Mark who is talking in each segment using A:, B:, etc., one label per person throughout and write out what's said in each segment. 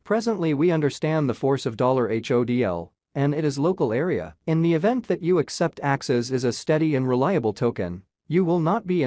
A: Presently we understand the force of $HODL, and it is local area. In the event that you accept Axie as a steady and reliable token, you will not be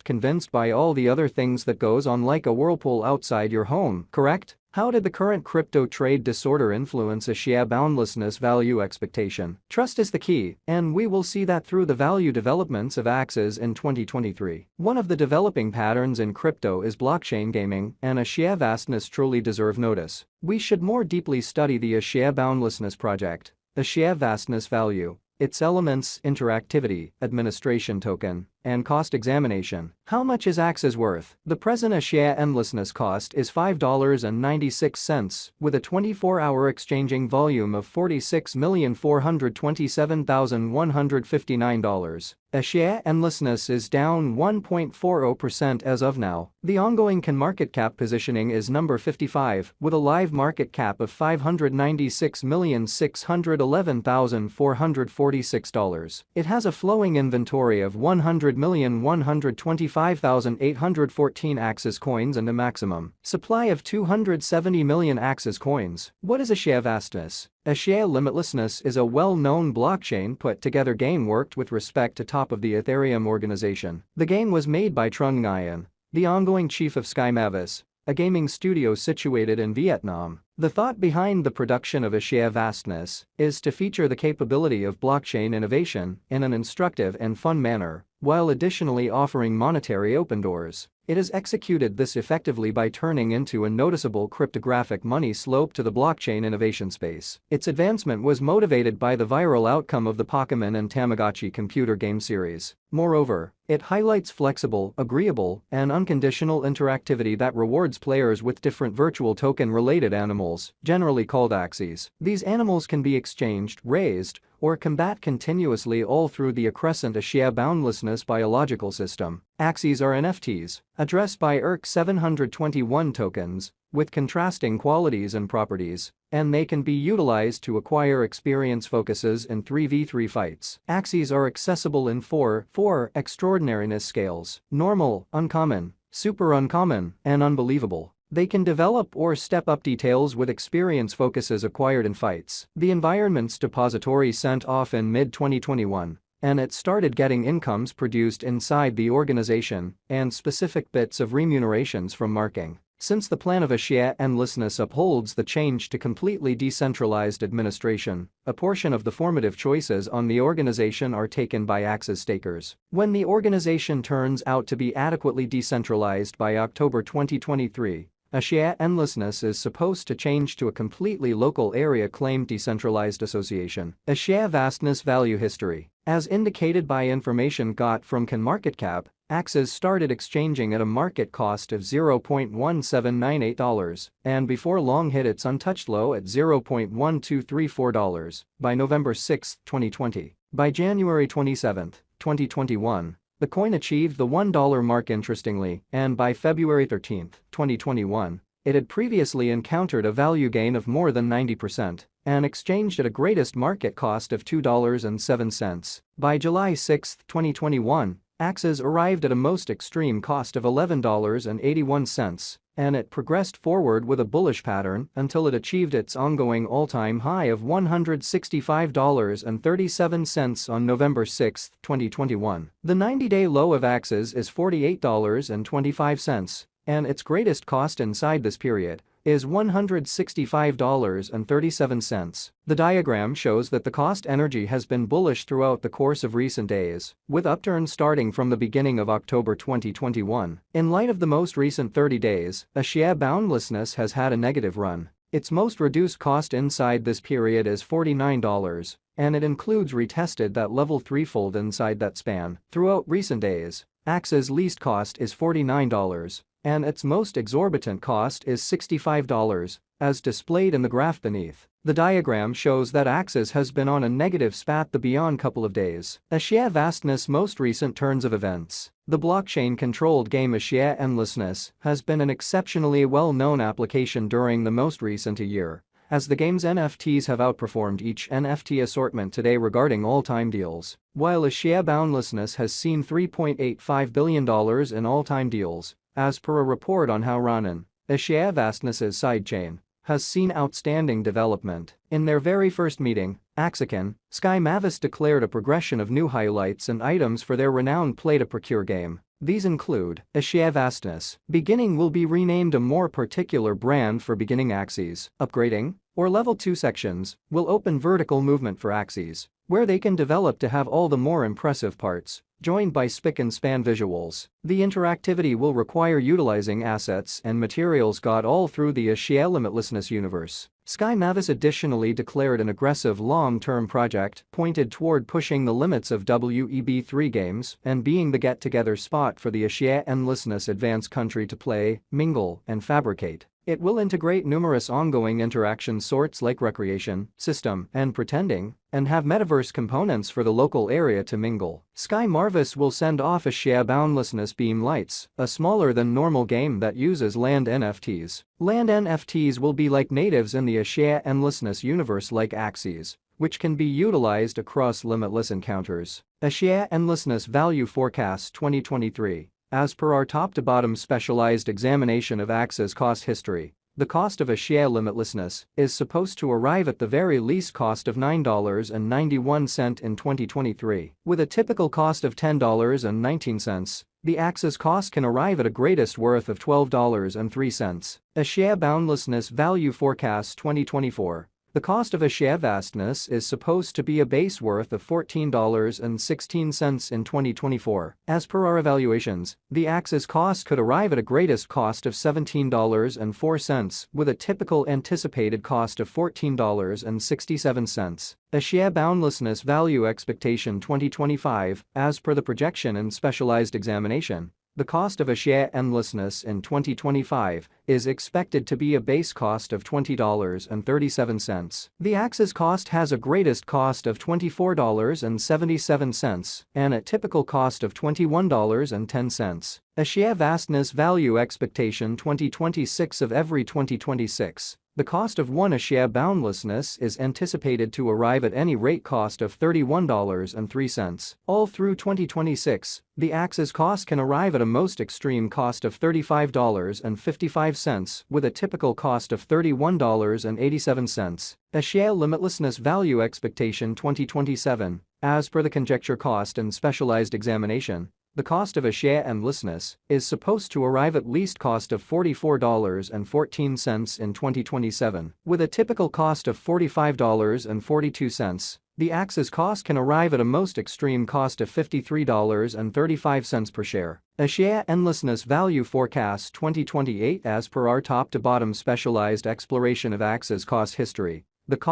A: convinced by all the other things that goes on like a whirlpool outside your home, correct? How did the current crypto trade disorder influence a share boundlessness value expectation? Trust is the key, and we will see that through the value developments of Axie in 2023. One of the developing patterns in crypto is blockchain gaming, and a share vastness truly deserve notice. We should more deeply study the share boundlessness project, a share vastness value, its elements, interactivity, administration token, and cost examination. How much is Axie worth? The present share endlessness cost is $5.96 with a 24-hour exchanging volume of $46,427,159. A share endlessness is down 1.40% as of now. The ongoing market cap positioning is number 55 with a live market cap of $596,611,446. It has a flowing inventory of 100,125,814 Axie coins and a maximum supply of 270 million Axie coins. What is a share vastness? A share limitlessness is a well-known blockchain put-together game worked with respect to top of the Ethereum organization. The game was made by Trung Nguyen, the ongoing chief of Sky Mavis, a gaming studio situated in Vietnam. The thought behind the production of a share vastness is to feature the capability of blockchain innovation in an instructive and fun manner, while additionally offering monetary open doors. It has executed this effectively by turning into a noticeable cryptographic money slope to the blockchain innovation space. Its advancement was motivated by the viral outcome of the Pokemon and Tamagotchi computer game series. Moreover, it highlights flexible, agreeable, and unconditional interactivity that rewards players with different virtual token-related animals, generally called Axies. These animals can be exchanged, raised, or combat continuously all through the accrescent share boundlessness biological system. Axies are NFTs, addressed by X721 tokens, with contrasting qualities and properties, and they can be utilized to acquire experience focuses in 3v3 fights. Axies are accessible in four extraordinariness scales: normal, uncommon, super uncommon, and unbelievable. They can develop or step up details with experience focuses acquired in fights. The environment's depository sent off in mid-2021, and it started getting incomes produced inside the organization and specific bits of remunerations from marking. Since the plan of a share endlessness upholds the change to completely decentralized administration, a portion of the formative choices on the organization are taken by Axie stakers. When the organization turns out to be adequately decentralized by October 2023, a share endlessness is supposed to change to a completely local area claimed decentralized association. A share vastness value history. As indicated by information got from CoinMarketCap, Axie started exchanging at a market cost of $0.1798 and before long hit its untouched low at $0.1234 by November 6, 2020. By January 27, 2021, the coin achieved the $1 mark interestingly, and by February 13, 2021, it had previously encountered a value gain of more than 90% and exchanged at a greatest market cost of $2.07. By July 6, 2021, Axie arrived at a most extreme cost of $11.81, and it progressed forward with a bullish pattern until it achieved its ongoing all-time high of $165.37 on November 6, 2021. The 90-day low of Axie is $48.25, and its greatest cost inside this period is $165.37. The diagram shows that the cost energy has been bullish throughout the course of recent days, with upturns starting from the beginning of October 2021. In light of the most recent 30 days, a share boundlessness has had a negative run. Its most reduced cost inside this period is $49, and it includes retested that level threefold inside that span. Throughout recent days, Axie's least cost is $49. And its most exorbitant cost is $65, as displayed in the graph beneath. The diagram shows that Axie has been on a negative spat the beyond couple of days. A share vastness most recent turns of events. The blockchain-controlled game share endlessness has been an exceptionally well-known application during the most recent year, as the game's NFTs have outperformed each NFT assortment today regarding all-time deals. While a share boundlessness has seen $3.85 billion in all-time deals, as per a report on How Ronin, a share vastness's sidechain, has seen outstanding development. In their very first meeting, Axie, Sky Mavis declared a progression of new highlights and items for their renowned play-to-procure game. These include Axie vastness. Beginning will be renamed a more particular brand for beginning Axies. Upgrading, or level 2 sections, will open vertical movement for Axies, where they can develop to have all the more impressive parts, joined by spick-and-span visuals. The interactivity will require utilizing assets and materials got all through the Axie Limitlessness universe. Sky Mavis additionally declared an aggressive long-term project pointed toward pushing the limits of Web3 games and being the get-together spot for the Axie Endlessness advanced country to play, mingle, and fabricate. It will integrate numerous ongoing interaction sorts like recreation, system, and pretending, and have metaverse components for the local area to mingle. Sky Mavis will send off Axie Boundlessness Beam Lights, a smaller than normal game that uses land NFTs. Land NFTs will be like natives in the Axie Endlessness universe like Axies, which can be utilized across limitless encounters. Axie Endlessness Value Forecast 2023. As per our top-to-bottom specialized examination of Axie's cost history, the cost of Axie Limitlessness is supposed to arrive at the very least cost of $9.91 in 2023. With a typical cost of $10.19, the Axie's cost can arrive at a greatest worth of $12.03. Axie Boundlessness Value Forecast 2024. The cost of Axie vastness is supposed to be a base worth of $14.16 in 2024. As per our evaluations, the Axie's cost could arrive at a greatest cost of $17.04 with a typical anticipated cost of $14.67. Axie Boundlessness Value Expectation 2025. As per the projection and specialized examination, the cost of Axie Endlessness in 2025 is expected to be a base cost of $20.37. The Axie's cost has a greatest cost of $24.77 and a typical cost of $21.10. Axie Vastness Value Expectation 2026. Of every 2026, the cost of one Axie Boundlessness is anticipated to arrive at any rate cost of $31.03. All through 2026, the Axie's cost can arrive at a most extreme cost of $35.55 with a typical cost of $31.87. Axie Limitlessness Value Expectation 2027. As per the conjecture cost and specialized examination, the cost of Axie Endlessness is supposed to arrive at least cost of $44.14 in 2027, with a typical cost of $45.42. The Axie's cost can arrive at a most extreme cost of $53.35 per share. Axie Endlessness Value Forecast 2028. As per our top-to-bottom specialized exploration of Axie's cost history, the cost